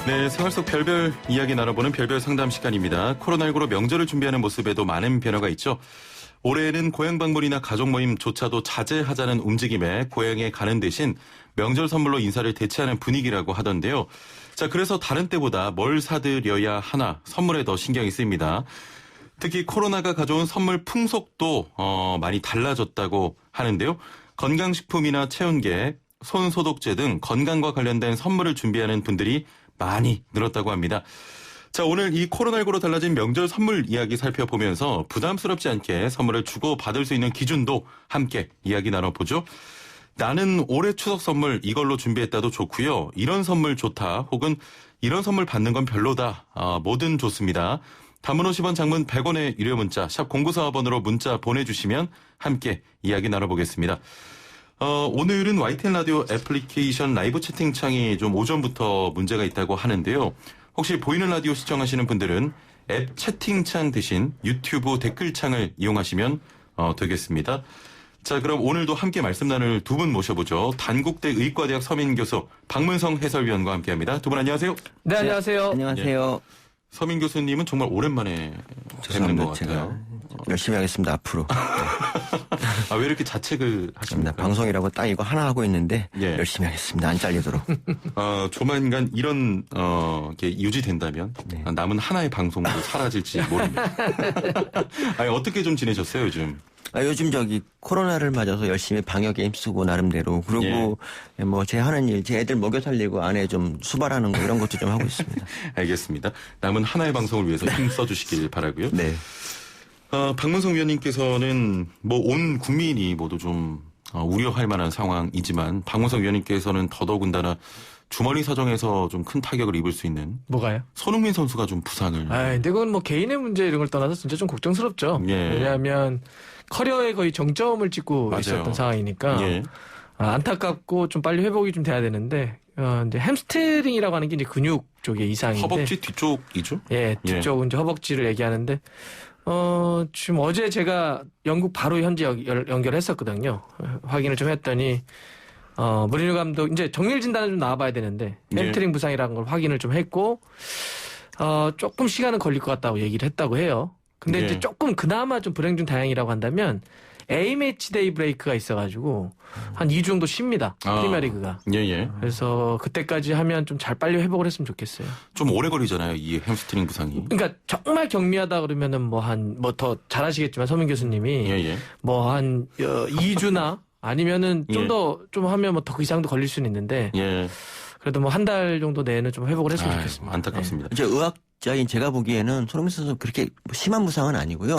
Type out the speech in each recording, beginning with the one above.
네, 생활 속 별별 이야기 나눠보는 별별 상담 시간입니다. 코로나19로 명절을 준비하는 모습에도 많은 변화가 있죠. 올해에는 고향 방문이나 가족 모임조차도 자제하자는 움직임에 고향에 가는 대신 명절 선물로 인사를 대체하는 분위기라고 하던데요. 자, 그래서 다른 때보다 뭘 사드려야 하나 선물에 더 신경이 쓰입니다. 특히 코로나가 가져온 선물 풍속도 많이 달라졌다고 하는데요. 건강식품이나 체온계, 손소독제 등 건강과 관련된 선물을 준비하는 분들이 많이 늘었다고 합니다. 자, 오늘 이 코로나19로 달라진 명절 선물 이야기 살펴보면서 부담스럽지 않게 선물을 주고 받을 수 있는 기준도 함께 이야기 나눠보죠. 나는 올해 추석 선물 이걸로 준비했다도 좋고요. 이런 선물 좋다 혹은 이런 선물 받는 건 별로다. 뭐든 좋습니다. 단문 50원, 장문 100원의 유료 문자 샵 0945번으로 문자 보내주시면 함께 이야기 나눠보겠습니다. 오늘은 YTN 라디오 애플리케이션 라이브 채팅창이 좀 오전부터 문제가 있다고 하는데요. 혹시 보이는 라디오 시청하시는 분들은 앱 채팅창 대신 유튜브 댓글창을 이용하시면 되겠습니다. 자, 그럼 오늘도 함께 말씀 나눌 두 분 모셔보죠. 단국대 의과대학 서민 교수 박문성 해설위원과 함께합니다. 두 분 안녕하세요. 네, 안녕하세요. 안녕하세요. 서민 교수님은 정말 오랜만에 뵙는 것 같아요. 열심히 하겠습니다, 앞으로. 아, 왜 이렇게 자책을 하십니까? 방송이라고 딱 이거 하나 하고 있는데 예. 열심히 하겠습니다. 안 잘리도록. 조만간 이런 게 유지된다면 네. 남은 하나의 방송도 사라질지 모릅니다. 아니, 어떻게 좀 지내셨어요, 요즘? 요즘 코로나를 맞아서 열심히 방역에 힘쓰고 나름대로 그리고 뭐 제 하는 일, 제 애들 먹여 살리고 아내 좀 수발하는 거 이런 것도 좀 하고 있습니다. 알겠습니다. 남은 하나의 방송을 위해서 힘 써주시길 바라고요. 네. 박문성 위원님께서는 뭐 온 국민이 모두 좀 우려할 만한 상황이지만 박문성 위원님께서는 더더군다나 주머니 사정에서 좀 큰 타격을 입을 수 있는 뭐가요? 손흥민 선수가 좀 부상을. 근데 그건 뭐 개인의 문제 이런 걸 떠나서 진짜 좀 걱정스럽죠. 예. 왜냐하면 커리어에 거의 정점을 찍고 맞아요. 있었던 상황이니까 예. 안타깝고 좀 빨리 회복이 좀 돼야 되는데 이제 햄스트링이라고 하는 게 이제 근육 쪽의 이상인데 허벅지 뒤쪽이죠? 예, 뒤쪽은 이제 허벅지를 얘기하는데 지금 어제 제가 영국 바로 현지 연결했었거든요. 확인을 좀 했더니 무리뉴 감독 이제 정밀 진단을 좀 나와봐야 되는데 햄스트링 부상이라는 걸 확인을 좀 했고 조금 시간은 걸릴 것 같다고 얘기를 했다고 해요. 근데 예. 이제 조금 그나마 좀 불행 중 다행이라고 한다면 A매치 데이 브레이크가 있어가지고 한 2주 정도 쉽니다. 프리미어리그가. 예. 그래서 그때까지 하면 좀 잘 빨리 회복을 했으면 좋겠어요. 좀 오래 걸리잖아요, 이 햄스트링 부상이. 그러니까 정말 경미하다 그러면은 뭐 더 잘 아시겠지만 서민 교수님이 예. 뭐 한 2주나 아니면은 좀 더 좀 하면 뭐 더 그 이상도 걸릴 수는 있는데 예. 그래도 뭐 한 달 정도 내에는 좀 회복을 했으면 좋겠습니다. 안타깝습니다. 이제 의학자인 제가 보기에는 손흥민 선수 그렇게 심한 부상은 아니고요.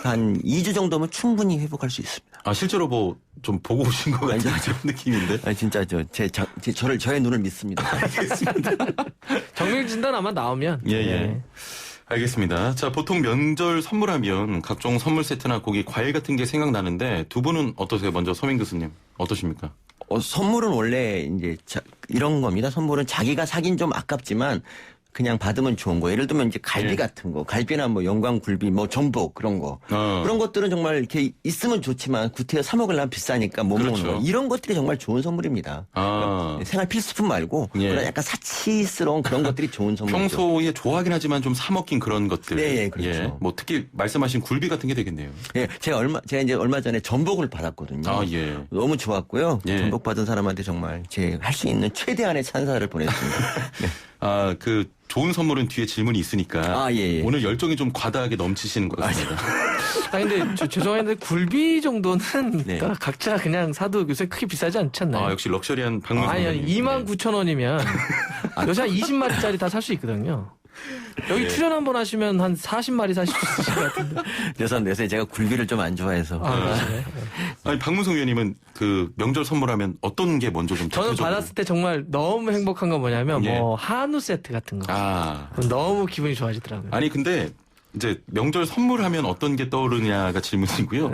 한 2주 정도면 충분히 회복할 수 있습니다. 실제로 뭐 좀 보고 오신 것 같은 그런 느낌인데. 진짜 저의 눈을 믿습니다. 알겠습니다. 정밀 진단 아마 나오면 예. 알겠습니다. 자, 보통 명절 선물하면 각종 선물 세트나 고기, 과일 같은 게 생각나는데 두 분은 어떠세요? 먼저 서민 교수님 어떠십니까? 선물은 원래 이제 이런 겁니다. 선물은 자기가 사긴 좀 아깝지만 그냥 받으면 좋은 거. 예를 들면 이제 갈비 같은 거, 갈비나 뭐 영광굴비, 뭐 전복 그런 거. 그런 것들은 정말 이렇게 있으면 좋지만 구태여 사 먹으려면 비싸니까 못 먹는 거. 이런 것들이 정말 좋은 선물입니다. 그러니까 생활 필수품 말고 그런 약간 사치스러운 그런 것들이 좋은 선물이죠. 평소에 좋아하긴 하지만 좀 사 먹긴 그런 것들. 네, 그렇죠. 뭐 특히 말씀하신 굴비 같은 게 되겠네요. 예, 제가 이제 얼마 전에 전복을 받았거든요. 너무 좋았고요. 전복 받은 사람한테 정말 제 할 수 있는 최대한의 찬사를 보냈습니다. 네. 그 좋은 선물은 뒤에 질문이 있으니까 예. 오늘 열정이 좀 과다하게 넘치시는 것 같습니다. 근데 죄송한데 굴비 정도는 그러니까 각자 그냥 사도 요새 크게 비싸지 않지 않나요? 역시 럭셔리한 박문성. 아니 29,000원이면 요새 한 20마리짜리 다 살 수 있거든요. 여기 출연 한번 하시면 한 40마리 사실 수 있을 것 같은데. 죄송합니다. 요새 제가 굴비를 좀 안 좋아해서. 네. 아니, 박문성 의원님은 그 명절 선물하면 어떤 게 먼저 좀 저는 받았을 때 정말 너무 행복한 건 뭐냐면 뭐 한우 세트 같은 거. 너무 기분이 좋아지더라고요. 아니 근데 이제 명절 선물하면 어떤 게 떠오르냐가 질문이고요.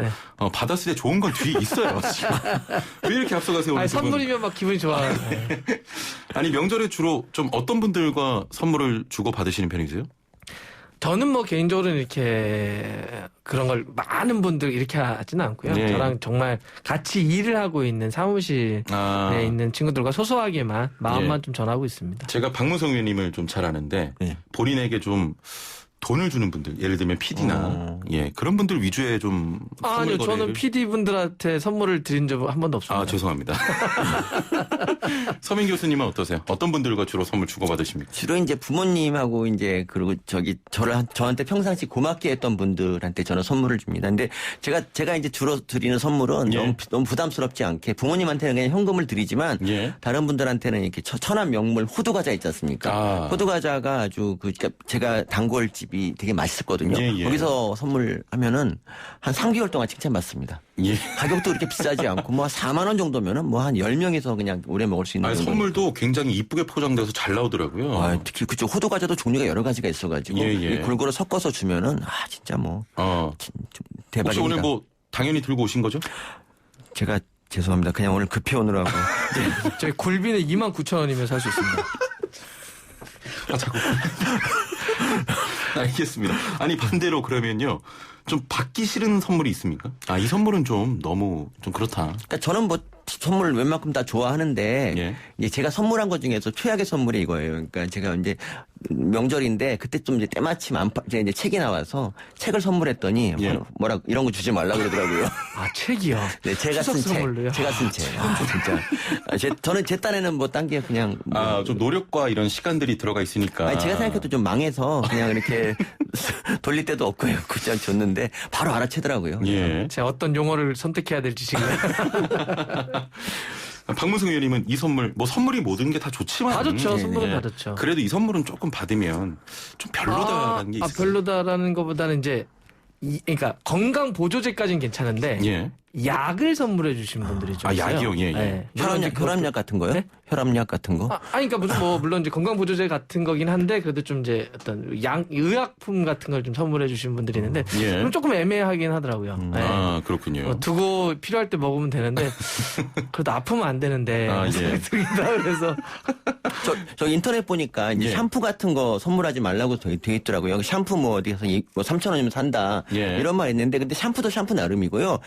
받았을 때 좋은 건 뒤에 있어요. 왜 이렇게 앞서가세요? 아니, 선물이면 막 기분이 좋아요. 아니 명절에 주로 좀 어떤 분들과 선물을 주고 받으시는 편이세요? 저는 뭐 개인적으로는 이렇게 그런 걸 많은 분들 이렇게 하지는 않고요. 네. 저랑 정말 같이 일을 하고 있는 사무실에 있는 친구들과 소소하게만 마음만 좀 전하고 있습니다. 제가 박문성 의원님을 좀 잘 아는데 네. 본인에게 좀 돈을 주는 분들, 예를 들면 PD나 예 그런 분들 위주의 좀 아니요, 선물 거래를. 저는 PD 분들한테 선물을 드린 적 한 번도 없습니다. 아 죄송합니다. 서민 교수님은 어떠세요? 어떤 분들과 주로 선물 주고받으십니까? 주로 이제 부모님하고 이제 그리고 저한테 평상시 고맙게 했던 분들한테 저는 선물을 줍니다. 근데 제가 이제 주로 드리는 선물은 예. 너무 부담스럽지 않게 부모님한테는 그냥 현금을 드리지만 예. 다른 분들한테는 이렇게 천안 명물 호두 과자 있지 않습니까? 아. 호두 과자가 아주 그러니까 제가 단골집이 되게 맛있었거든요. 예, 예. 거기서 선물하면은 한 3개월 동안 칭찬받습니다. 예. 가격도 그렇게 비싸지 않고 뭐 4만 원 정도면은 뭐 한 10명이서 그냥 오래 먹을 수 있는 아니, 정도니까. 선물도 굉장히 이쁘게 포장돼서 잘 나오더라고요. 아, 특히 그쪽 호두 과자도 종류가 여러 가지가 있어가지고 예, 예. 이 골고루 섞어서 주면은 진짜 뭐 혹시 대박입니다. 오늘 뭐 당연히 들고 오신 거죠? 제가 죄송합니다. 그냥 오늘 급히 오느라고. 저희 굴비는 29,000원이면 살 수 있습니다. 아, 자꾸. 알겠습니다. 아니 반대로 그러면요. 좀 받기 싫은 선물이 있습니까? 아, 이 선물은 좀 너무 좀 그렇다. 그러니까 저는 뭐 선물 웬만큼 다 좋아하는데 예. 이제 제가 선물한 것 중에서 최악의 선물이 이거예요. 그러니까 제가 이제 명절인데 그때 좀 이제 때마침 이제 책이 나와서 책을 선물했더니 예. 뭐라 이런 거 주지 말라 그러더라고요. 아, 책이요? 네, 제가 추석 쓴 책. 선물로요? 제가 쓴 책. 진짜. 저는 제 딴에는 뭐 딴 게 그냥. 좀 노력과 이런 시간들이 들어가 있으니까. 아니, 제가 생각해도 좀 망해서 그냥 이렇게 돌릴 데도 없고 그냥 줬는데 바로 알아채더라고요. 예. 제가 어떤 용어를 선택해야 될지 지금. 박문승 의원님은 이 선물, 뭐 선물이 모든 게 다 좋지만. 다 좋죠. 네, 선물은 예. 다 좋죠. 그래도 이 선물은 조금 받으면 좀 별로다라는 게 있어요. 별로다라는 것보다는 이제 그러니까 건강 보조제까지는 괜찮은데 예. 약을 선물해 주신 분들이 좀 있어요. 약이요? 예, 예. 물론 이제 혈압약 같은 거요? 네? 혈압약 같은 거? 그러니까 무슨 뭐 물론 이제 건강 보조제 같은 거긴 한데 그래도 좀 이제 어떤 의약품 같은 걸 좀 선물해 주신 분들이 있는데 예. 그럼 조금 애매하긴 하더라고요. 네. 아, 그렇군요. 두고 필요할 때 먹으면 되는데 그래도 아프면 안 되는데 아, 예. 생각이 그래서 저 인터넷 보니까 이제 예. 샴푸 같은 거 선물하지 말라고 돼 있더라고요. 샴푸 뭐 어디서 뭐 3,000원이면 산다. 예. 이런 말 있는데 근데 샴푸도 샴푸 나름이고요.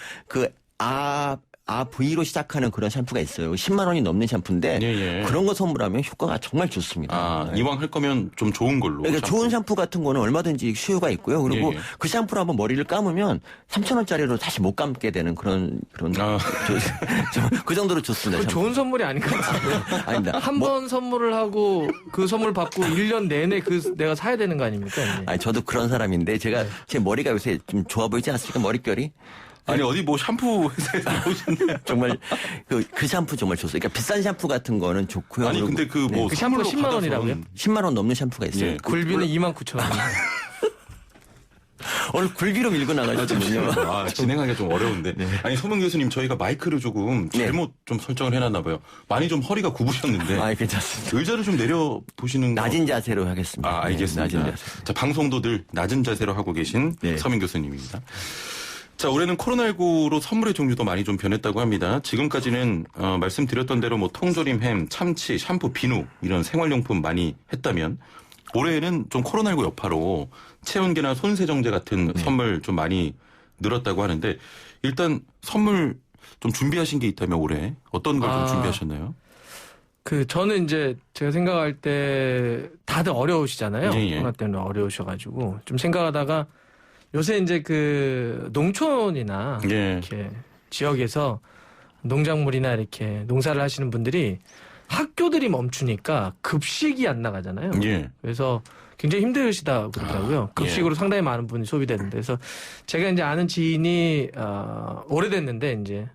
V로 시작하는 그런 샴푸가 있어요. 10만 원이 넘는 샴푸인데 예, 예. 그런 거 선물하면 효과가 정말 좋습니다. 네. 이왕 할 거면 좀 좋은 걸로. 그러니까 좋은 샴푸 같은 거는 얼마든지 수요가 있고요. 그리고 예, 예. 그 샴푸로 한번 머리를 감으면 3,000원짜리로 다시 못 감게 되는 그런 그 정도로 좋습니다. 그 좋은 선물이 아닌 것 같아요. 아닙니다. 한 번 선물을 하고 그 선물 받고 1년 내내 내가 사야 되는 거 아닙니까? 이제? 아니 저도 그런 사람인데 제가 제 머리가 요새 좀 좋아 보이지 않습니까? 머릿결이 아니, 어디 뭐 샴푸 회사에서 오셨네. 정말 그 샴푸 정말 좋습니다. 그러니까 비싼 샴푸 같은 거는 좋고요. 아니, 그리고 근데 그 뭐 그 샴푸가 10만 원이라고요? 10만 원 넘는 샴푸가 있어요. 예. 굴비는 29,000원. 오늘 굴비로 밀고 나가셨군요. 진행하기가 좀 어려운데. 아니, 서문 교수님, 저희가 마이크를 조금 잘못 좀 설정을 해놨나 봐요. 많이 좀 허리가 굽으셨는데. 아, 괜찮습니다. 의자를 좀 내려보시는 거. 낮은 자세로 하겠습니다. 아, 알겠습니다. 네, 낮은 자세. 자, 방송도 늘 낮은 자세로 하고 계신 네. 서민 교수님입니다. 자, 올해는 코로나19로 선물의 종류도 많이 좀 변했다고 합니다. 지금까지는 말씀드렸던 대로 뭐 통조림, 햄, 참치, 샴푸, 비누 이런 생활용품 많이 했다면 올해에는 좀 코로나19 여파로 체온계나 손세정제 같은 선물 좀 많이 늘었다고 하는데 일단 선물 좀 준비하신 게 있다면 올해 어떤 걸 좀 준비하셨나요? 저는 이제 제가 생각할 때 다들 어려우시잖아요. 예, 예. 코로나 때문에 어려우셔가지고 좀 생각하다가 요새 이제 그 농촌이나 예. 이렇게 지역에서 농작물이나 이렇게 농사를 하시는 분들이 학교들이 멈추니까 급식이 안 나가잖아요. 예. 그래서 굉장히 힘드시다 그러더라고요. 급식으로 상당히 많은 분이 소비되는데 그래서 제가 이제 아는 지인이 오래됐는데 이제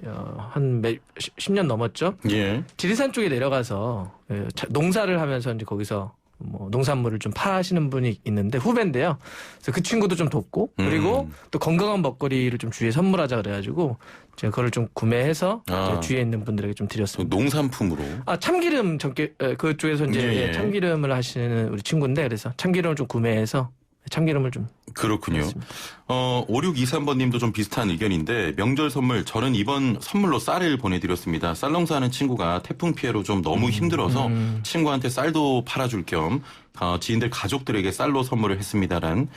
한 10년 넘었죠. 예. 지리산 쪽에 내려가서 농사를 하면서 이제 거기서 뭐 농산물을 좀 파시는 분이 있는데 후배인데요. 그래서 그 친구도 좀 돕고 그리고 또 건강한 먹거리를 좀 주위에 선물하자 그래가지고 제가 그걸 좀 구매해서 이제 주위에 있는 분들에게 좀 드렸습니다. 농산품으로. 참기름 그쪽에서 이제 예, 예. 참기름을 하시는 우리 친구인데 그래서 참기름을 좀 구매해서 참기름을 좀. 그렇군요. 그렇습니다. 5623번님도 좀 비슷한 의견인데 명절 선물 저는 이번 선물로 쌀을 보내드렸습니다. 쌀 농사하는 친구가 태풍 피해로 좀 너무 힘들어서 친구한테 쌀도 팔아줄 겸 지인들 가족들에게 쌀로 선물을 했습니다라는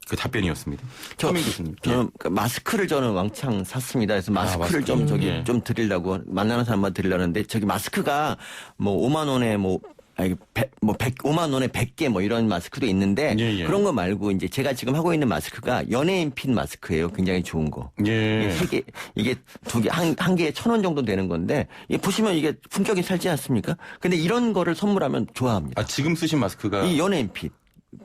그 답변이었습니다. 서민 교수님. 저는 마스크를 저는 왕창 샀습니다. 그래서 마스크를 마스크. 좀 예. 좀 드리려고 만나는 사람만 드리려는데 저기 마스크가 뭐 5만 원에 뭐 5만 원에 100개 뭐 이런 마스크도 있는데 예, 예. 그런 거 말고 이제 제가 지금 하고 있는 마스크가 연예인 핀 마스크예요. 굉장히 좋은 거. 예. 세 개, 이게 두 개, 한 개에 1,000원 정도 되는 건데, 이게 보시면 이게 품격이 살지 않습니까? 근데 이런 거를 선물하면 좋아합니다. 지금 쓰신 마스크가 이 연예인 핏.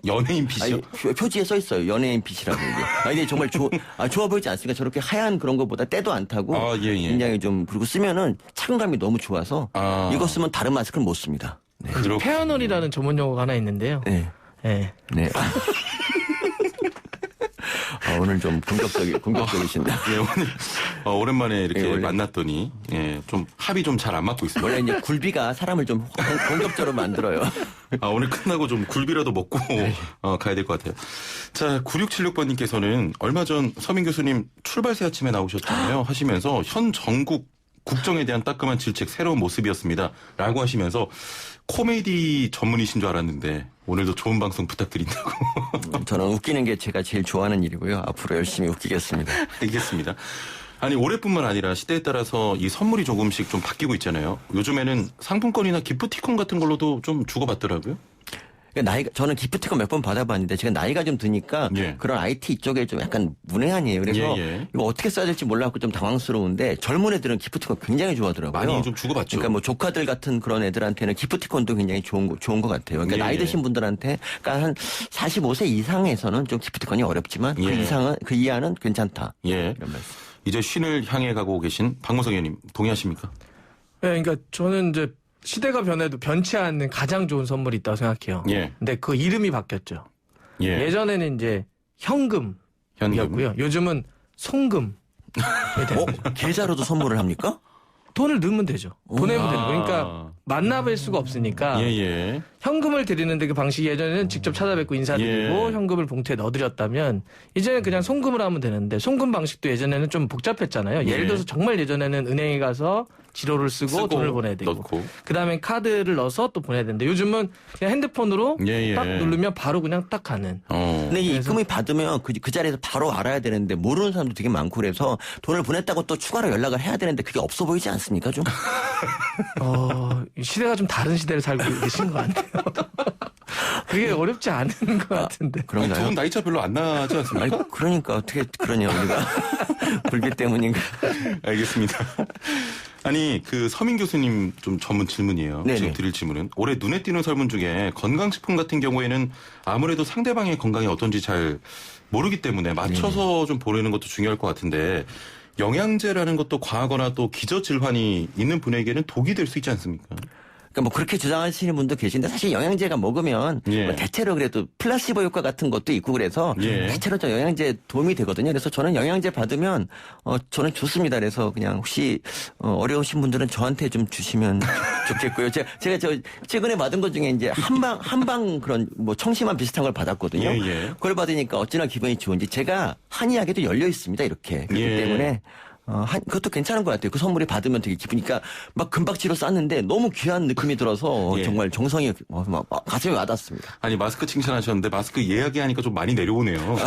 연예인 핏이요? 아니, 표지에 써 있어요. 연예인 핏이라고 이게. 이게 정말 좋아 보이지 않습니까? 저렇게 하얀 그런 것보다 때도 안 타고 예, 예. 굉장히 좀 그리고 쓰면은 착용감이 너무 좋아서 이거 쓰면 다른 마스크는 못 씁니다. 네. 페어널이라는 전문 용어가 하나 있는데요. 네. 네. 네. 오늘 좀 공격적이신다. 예, 오늘 오랜만에 이렇게 예, 원래- 만났더니 좀 합이 좀 잘 안 맞고 있습니다. 원래 이제 굴비가 사람을 좀 공격적으로 만들어요. 오늘 끝나고 좀 굴비라도 먹고 가야 될 것 같아요. 자, 9676번님께서는 얼마 전 서민 교수님 출발새 아침에 나오셨잖아요. 하시면서 현 전국 국정에 대한 따끔한 질책 새로운 모습이었습니다. 라고 하시면서 코미디 전문이신 줄 알았는데 오늘도 좋은 방송 부탁드린다고. 저는 웃기는 게 제가 제일 좋아하는 일이고요. 앞으로 열심히 웃기겠습니다. 알겠습니다. 아니 올해뿐만 아니라 시대에 따라서 이 선물이 조금씩 좀 바뀌고 있잖아요. 요즘에는 상품권이나 기프티콘 같은 걸로도 좀 주고받더라고요. 그러니까 저는 기프티콘 몇 번 받아봤는데 제가 나이가 좀 드니까 예. 그런 IT 쪽에 좀 약간 문외한이에요. 그래서 예. 이거 어떻게 써야 될지 몰라갖고 좀 당황스러운데 젊은 애들은 기프티콘 굉장히 좋아하더라고요. 많이 좀 주고받죠. 그러니까 뭐 조카들 같은 그런 애들한테는 기프티콘도 굉장히 좋은 것 같아요. 그러니까 예. 나이 드신 분들한테 그러니까 한 45세 이상에서는 좀 기프티콘이 어렵지만 그 예. 이상은 그 이하는 괜찮다. 예. 이런 말씀. 이제 쉰을 향해 가고 계신 박무성 의원님 동의하십니까? 네, 그러니까 저는 이제 시대가 변해도 변치 않는 가장 좋은 선물이 있다고 생각해요. 예. 근데 그 이름이 바뀌었죠. 예. 예전에는 이제 현금이었고요. 요즘은 송금이 됩니다. 계좌로도 선물을 합니까? 돈을 넣으면 되죠. 보내면 되는 거예요. 그러니까 만나뵐 수가 없으니까 예. 현금을 드리는데 그 방식이 예전에는 직접 찾아뵙고 인사드리고 예. 현금을 봉투에 넣어드렸다면 이제는 그냥 송금을 하면 되는데 송금 방식도 예전에는 좀 복잡했잖아요. 예. 예를 들어서 정말 예전에는 은행에 가서 지로를 쓰고 돈을 보내야 되고 넣고. 그다음에 카드를 넣어서 또 보내야 되는데 요즘은 그냥 핸드폰으로 예. 딱 누르면 바로 그냥 딱 가는. 근데 이 입금이 받으면 그 자리에서 바로 알아야 되는데 모르는 사람도 되게 많고 그래서 돈을 보냈다고 또 추가로 연락을 해야 되는데 그게 없어 보이지 않습니까 좀? 시대가 좀 다른 시대를 살고 계신 거 아니에요? 그게 어렵지 않은 것 같은데. 그런가요? 두 분 나이차 별로 안 나지 않습니까? 아니, 그러니까 어떻게 그러냐 우리가 불빛 때문인가? 알겠습니다. 아니 그 서민 교수님 좀 전문 질문이에요. 네네. 지금 드릴 질문은 올해 눈에 띄는 설문 중에 건강식품 같은 경우에는 아무래도 상대방의 건강이 어떤지 잘 모르기 때문에 맞춰서 좀 보내는 것도 중요할 것 같은데 영양제라는 것도 과하거나 또 기저질환이 있는 분에게는 독이 될 수 있지 않습니까? 그러니까 뭐 그렇게 주장하시는 분도 계신데 사실 영양제가 먹으면 예. 뭐 대체로 그래도 플라시보 효과 같은 것도 있고 그래서 예. 대체로 좀 영양제 도움이 되거든요. 그래서 저는 영양제 받으면 저는 좋습니다. 그래서 그냥 혹시 어려우신 분들은 저한테 좀 주시면 좋겠고요. 제가 저 최근에 받은 것 중에 이제 한방 그런 뭐 청심환 비슷한 걸 받았거든요. 예. 그걸 받으니까 어찌나 기분이 좋은지 제가 한의학에도 열려 있습니다. 이렇게 그렇기 예. 때문에. 그것도 괜찮은 것 같아요. 그 선물이 받으면 되게 기쁘니까 막 금박지로 쌌는데 너무 귀한 느낌이 들어서 예. 정말 정성이 막 가슴에 와닿습니다. 아니 마스크 칭찬하셨는데 마스크 예약하니까 좀 많이 내려오네요.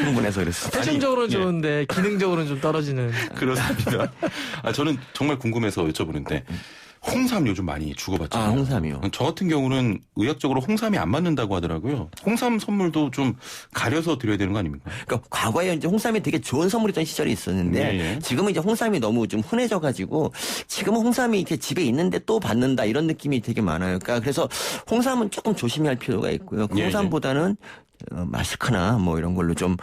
흥분해서 그랬어요. 패션적으로는 예. 좋은데 기능적으로는 좀 떨어지는. 그렇습니다. 저는 정말 궁금해서 여쭤보는데 홍삼 요즘 많이 주고받잖아요. 홍삼이요. 저 같은 경우는 의학적으로 홍삼이 안 맞는다고 하더라고요. 홍삼 선물도 좀 가려서 드려야 되는 거 아닙니까? 그러니까 과거에 이제 홍삼이 되게 좋은 선물이던 시절이 있었는데 예. 지금은 이제 홍삼이 너무 좀 흔해져 가지고 지금은 홍삼이 이렇게 집에 있는데 또 받는다 이런 느낌이 되게 많아요. 그러니까 그래서 홍삼은 조금 조심해야 할 필요가 있고요. 그 예. 홍삼보다는 마스크나 뭐 이런 걸로 좀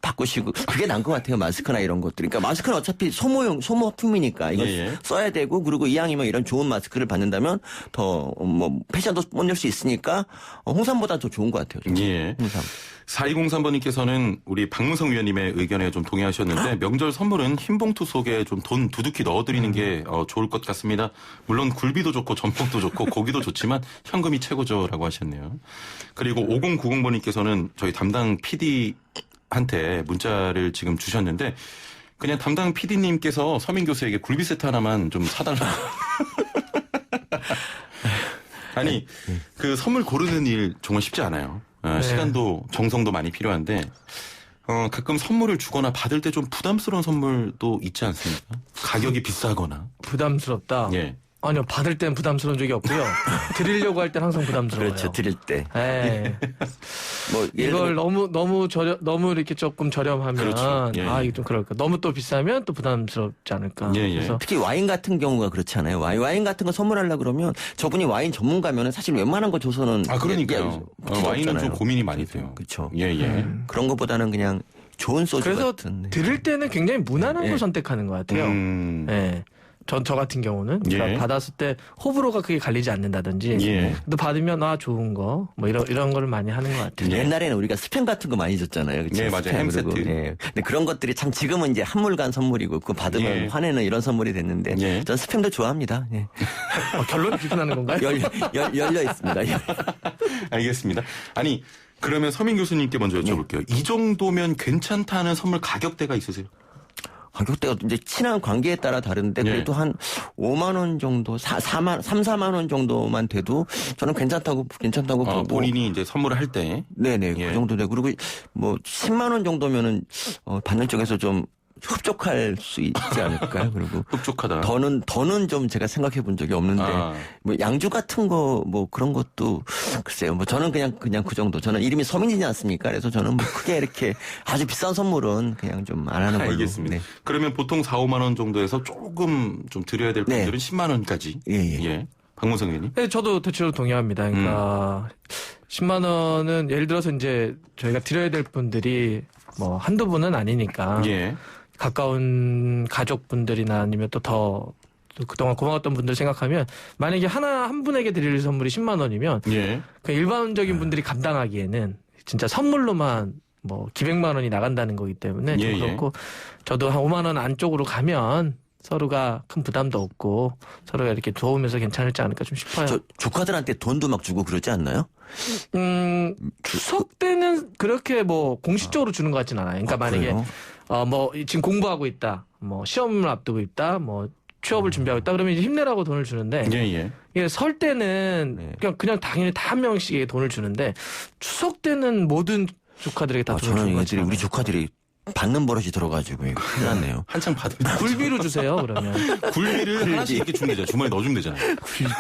바꾸시고 그게 나은 것 같아요. 마스크나 이런 것들. 그러니까 마스크는 어차피 소모품이니까 이거 써야 되고 그리고 이왕이면 이런 좋은 마스크를 받는다면 더 뭐 패션도 뽐낼 수 있으니까 홍삼보다 더 좋은 것 같아요. 예. 홍삼. 4203번님께서는 우리 박문성 위원님의 의견에 좀 동의하셨는데 명절 선물은 흰 봉투 속에 좀 돈 두둑히 넣어드리는 게 좋을 것 같습니다. 물론 굴비도 좋고 전복도 좋고 고기도 좋지만 현금이 최고죠라고 하셨네요. 그리고 5090번님께서는 저희 담당 PD한테 문자를 지금 주셨는데 그냥 담당 PD님께서 서민 교수에게 굴비 세트 하나만 좀 사달라고. 아니 그 선물 고르는 일 정말 쉽지 않아요. 네. 시간도 정성도 많이 필요한데 가끔 선물을 주거나 받을 때 좀 부담스러운 선물도 있지 않습니까? 가격이 비싸거나. 부담스럽다. 예. 아니요, 받을 땐 부담스러운 적이 없고요. 드리려고 할 땐 항상 부담스러워요. 그렇죠. 드릴 때. 예. 뭐 이걸 너무 이렇게 조금 저렴하면 그렇죠. 예. 이게 좀 그럴까. 너무 또 비싸면 또 부담스럽지 않을까. 예, 예. 그래서 특히 와인 같은 경우가 그렇지 않아요. 와인 같은 거 선물하려고 그러면 저분이 와인 전문가면은 사실 웬만한 거 줘서는 그러니까요. 와인은 좀 고민이 많이 돼요. 그렇죠. 예, 예. 그런 것보다는 그냥 좋은 소주 그래서 같은. 드릴 때는 굉장히 무난한 예. 걸 선택하는 것 같아요. 예. 저 같은 경우는 그러니까 예. 받았을 때 호불호가 크게 갈리지 않는다든지 예. 또 받으면 좋은 거 뭐 이런 거를 많이 하는 것 같아요. 옛날에는 우리가 스팸 같은 거 많이 줬잖아요. 그쵸? 네, 맞아요. 스팸 햄 그리고, 세트. 예. 근데 그런 것들이 참 지금은 이제 한물간 선물이고 그거 받으면 예. 화내는 이런 선물이 됐는데 예. 전 스팸도 좋아합니다. 예. 결론을 비판하는 건가요? 열려 있습니다. 알겠습니다. 아니 그러면 서민 교수님께 먼저 여쭤볼게요. 이 정도면 괜찮다는 선물 가격대가 있으세요? 가격대가 이제 친한 관계에 따라 다른데 그래도 한 5만 원 정도, 4만 원 정도만 돼도 저는 괜찮다고 보고. 본인이 이제 선물을 할 때. 네네. 예. 그 정도 되고. 그리고 뭐 10만 원 정도면은 받는 쪽에서 좀 흡족할 수 있지 않을까요? 그리고 흡족하다. 더는 좀 제가 생각해 본 적이 없는데 뭐 양주 같은 거 뭐 그런 것도 글쎄요. 뭐 저는 그냥 그 정도. 저는 이름이 서민이지 않습니까? 그래서 저는 뭐 크게 이렇게 아주 비싼 선물은 그냥 좀 안 하는 걸로. 알겠습니다. 네. 그러면 보통 4, 5만 원 정도에서 조금 좀 드려야 될 분들은 10만 원까지. 예. 박문성 의원님. 네, 저도 대체로 동의합니다. 그러니까 10만 원은 예를 들어서 이제 저희가 드려야 될 분들이 뭐 한두 분은 아니니까 예. 가까운 가족분들이나 아니면 또 그동안 고마웠던 분들 생각하면 만약에 한 분에게 드릴 선물이 10만 원이면 예. 그 일반적인 분들이 감당하기에는 진짜 선물로만 뭐 기백만 원이 나간다는 거기 때문에 좀 그렇고 저도 한 5만 원 안쪽으로 가면 서로가 큰 부담도 없고 서로가 이렇게 도우면서 괜찮을지 않을까 좀 싶어요. 저 조카들한테 돈도 막 주고 그러지 않나요? 추석 때는 그렇게 뭐 공식적으로 주는 것 같진 않아요. 그러니까 만약에 그래요? 뭐 지금 공부하고 있다, 뭐 시험을 앞두고 있다, 뭐 취업을 준비하고 있다 그러면 이제 힘내라고 돈을 주는데 이게 설 때는 그냥 당연히 다 한 명씩에게 돈을 주는데 추석 때는 모든 조카들에게 다 돈을 주는 거죠. 우리 조카들이 받는 버릇이 들어가지고 이거 큰일 났네요. 한창 받으면 굴비로 주세요 그러면. 굴비를 하나씩 이렇게 주면 되잖아요. 주머니에 넣어주면 되잖아요. 굴비.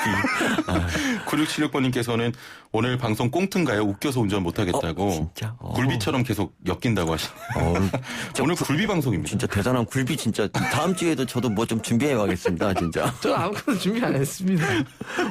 9676번님께서는 오늘 방송 꽁트인가요? 웃겨서 운전 못하겠다고. 진짜? 굴비처럼 계속 엮인다고 하시네요. 오늘 굴비 방송입니다. 진짜 대단한 굴비 진짜. 다음 주에도 저도 뭐 좀 준비해 와겠습니다. 진짜. 저는 아무것도 준비 안 했습니다.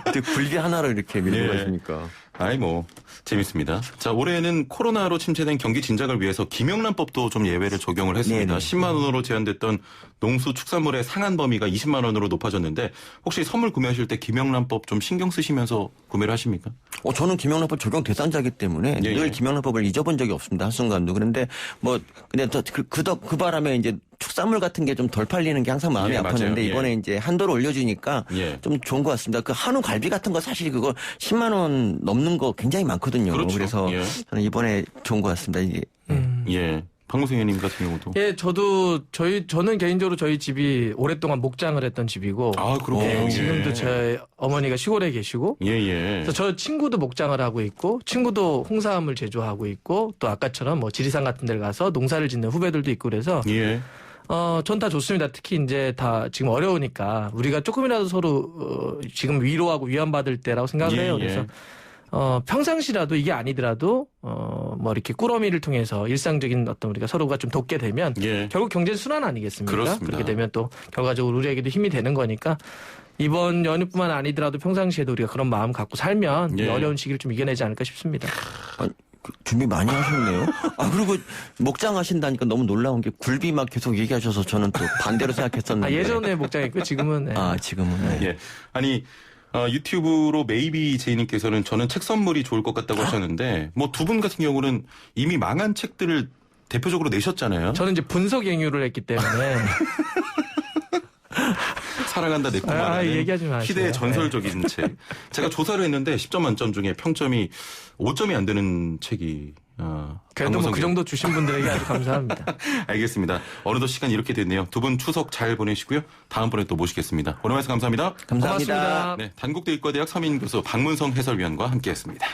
어떻게 굴비 하나를 이렇게 밀고 가십니까? 아이 뭐 재밌습니다. 자, 올해는 코로나로 침체된 경기 진작을 위해서 김영란법도 좀 예외를 적용을 했습니다. 네네. 10만 원으로 제한됐던 농수축산물의 상한 범위가 20만 원으로 높아졌는데 혹시 선물 구매하실 때 김영란법 좀 신경 쓰시면서 구매를 하십니까? 저는 김영란법 적용 대상자이기 때문에 늘 김영란법을 잊어본 적이 없습니다. 한순간도. 그런데 뭐 근데 그 바람에 이제 축산물 같은 게 좀 덜 팔리는 게 항상 마음이 아팠는데 이번에 이제 한도를 올려주니까 좀 좋은 것 같습니다. 그 한우 갈비 같은 거 사실 그거 10만 원 넘는 거 굉장히 많거든요. 그렇죠. 그래서 저는 이번에 좋은 것 같습니다. 예. 박무성 의원님 같은 경우도. 예, 저는 개인적으로 저희 집이 오랫동안 목장을 했던 집이고. 그렇군요. 지금도 제 어머니가 시골에 계시고. 그래서 저 친구도 목장을 하고 있고, 친구도 홍삼을 제조하고 있고, 또 아까처럼 뭐 지리산 같은 데를 가서 농사를 짓는 후배들도 있고 그래서. 전 다 좋습니다. 특히 이제 다 지금 어려우니까 우리가 조금이라도 서로 지금 위로하고 위안받을 때라고 생각을 해요. 그래서 평상시라도 이게 아니더라도 뭐 이렇게 꾸러미를 통해서 일상적인 어떤 우리가 서로가 좀 돕게 되면 결국 경제 순환 아니겠습니까? 그렇습니다. 그렇게 되면 또 결과적으로 우리에게도 힘이 되는 거니까 이번 연휴뿐만 아니더라도 평상시에도 우리가 그런 마음 갖고 살면 이 어려운 시기를 좀 이겨내지 않을까 싶습니다. 준비 많이 하셨네요. 그리고 목장 하신다니까 너무 놀라운 게 굴비 막 계속 얘기하셔서 저는 또 반대로 생각했었는데. 예전에 목장했고 지금은. 네. 지금은. 네. 예. 아니, 유튜브로 메이비 제이님께서는 저는 책 선물이 좋을 것 같다고 하셨는데, 뭐 두 분 같은 경우는 이미 망한 책들을 대표적으로 내셨잖아요. 저는 이제 분석 eng유를 했기 때문에. 사랑한다 내 꿈하는 얘기하지 마세요. 시대의 전설적인 책. 제가 조사를 했는데 10점 만점 중에 평점이 5점이 안 되는 책이 그래도 뭐 그 정도 주신 분들에게 아주 감사합니다. 알겠습니다. 어느덧 시간이 이렇게 됐네요. 두 분 추석 잘 보내시고요. 다음번에 또 모시겠습니다. 오늘 말씀 감사합니다. 감사합니다. 고맙습니다. 네, 단국대 의과대학 서민교수 박문성 해설위원과 함께했습니다.